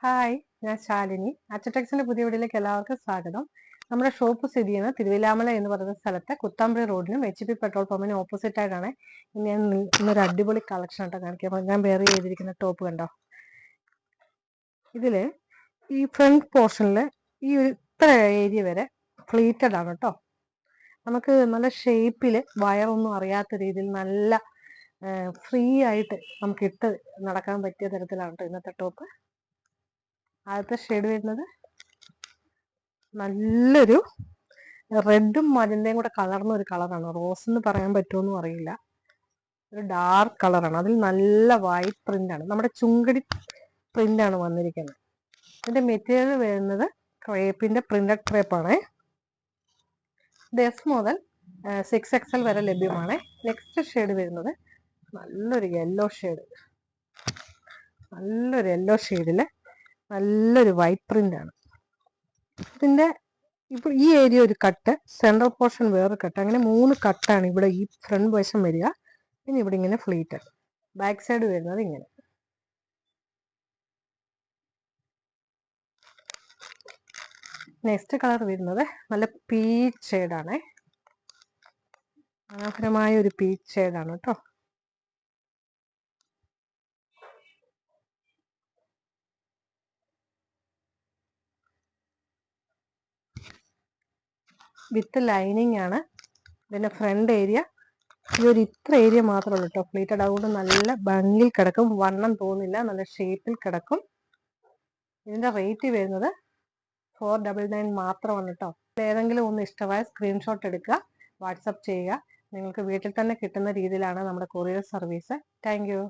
Hi, ഞാൻ ശാലിനി. അച്ചടെക്സിന്റെ പുതിയ വീഡിയോയിലേക്ക് എല്ലാവർക്കും സ്വാഗതം. നമ്മുടെ ഷോപ്പ് സ്ഥിതി ചെയ്യുന്നത് തിരുവില്ലാമല എന്ന് പറയുന്ന സ്ഥലത്ത് കുത്താമ്പുഴ റോഡിനും HP പെട്രോൾ പമ്പിനും ഓപ്പോസിറ്റ് ആയിട്ടാണ്. ഞാൻ ഇന്നൊരു അടിപൊളി കളക്ഷൻ ആയിട്ട് കാണിക്കാം. ഞാൻ വേറെ ചെയ്തിരിക്കുന്ന ടോപ്പ് കണ്ടോ. ഇതില് ഈ ഫ്രണ്ട് പോർഷനില് ഈ ഒരു ഇത്ര ഏരിയ വരെ ഫ്ലീറ്റഡ് ആണ് കേട്ടോ. നമുക്ക് നല്ല ഷേപ്പില് വയറൊന്നും അറിയാത്ത രീതിയിൽ നല്ല ഫ്രീ ആയിട്ട് നമുക്ക് ഇട്ട് നടക്കാൻ പറ്റിയ തരത്തിലാണ് കേട്ടോ ഇന്നത്തെ ടോപ്പ്. ആദ്യത്തെ ഷെയ്ഡ് വരുന്നത് നല്ലൊരു റെഡും മജന്തയും കൂടെ കലർന്ന ഒരു കളറാണ്. റോസ് എന്ന് പറയാൻ പറ്റുമെന്നും അറിയില്ല. ഒരു ഡാർക്ക് കളറാണ്. അതിൽ നല്ല വൈറ്റ് പ്രിന്റ് ആണ്. നമ്മുടെ ചുങ്കടി പ്രിന്റ് ആണ് വന്നിരിക്കുന്നത്. ഇതിന്റെ മെറ്റീരിയൽ വരുന്നത് ക്രേപ്പിന്റെ പ്രിന്റഡ് ക്രേപ്പാണ്. എസ് മുതൽ 6XL വരെ ലഭ്യമാണ്. നെക്സ്റ്റ് ഷെയ്ഡ് വരുന്നത് നല്ലൊരു യെല്ലോ ഷെയ്ഡ്. നല്ലൊരു യെല്ലോ ഷെയ്ഡില് നല്ലൊരു വൈറ്റ് പ്രിന്റ് ആണ്. ഇതിന്റെ ഇപ്പൊ ഈ ഏരിയ ഒരു കട്ട്, സെൻട്രൽ പോർഷൻ വേറൊരു കട്ട്, അങ്ങനെ 3 കട്ടാണ് ഇവിടെ ഈ ഫ്രണ്ട് വശം വരിക. പിന്നെ ഇവിടെ ഇങ്ങനെ ഫ്ലീറ്റ്, ബാക്ക് സൈഡ് വരുന്നത് ഇങ്ങനെ. നെക്സ്റ്റ് കളർ വരുന്നത് നല്ല പീച്ച് ഷെയ്ഡാണ്. മനോഹരമായ ഒരു പീച്ച് ഷെയ്ഡാണ് കേട്ടോ. വിത്ത് ലൈനിങ് ആണ്. ഇതിന്റെ ഫ്രണ്ട് ഏരിയ ഈ ഒരു ഇത്ര ഏരിയ മാത്രമേ ഉള്ളൂ കേട്ടോ ഫ്ലീറ്റഡ്. അതുകൊണ്ട് നല്ല ഭംഗിയിൽ കിടക്കും, വണ്ണം തോന്നില്ല, നല്ല ഷേപ്പിൽ കിടക്കും. ഇതിന്റെ റേറ്റ് വരുന്നത് 499 മാത്രമാണ് കേട്ടോ. ഏതെങ്കിലും ഒന്ന് ഇഷ്ടമായ സ്ക്രീൻഷോട്ട് എടുക്കുക, വാട്സപ്പ് ചെയ്യുക. നിങ്ങൾക്ക് വീട്ടിൽ തന്നെ കിട്ടുന്ന രീതിയിലാണ് നമ്മുടെ കൊറിയർ സർവീസ്. Thank you.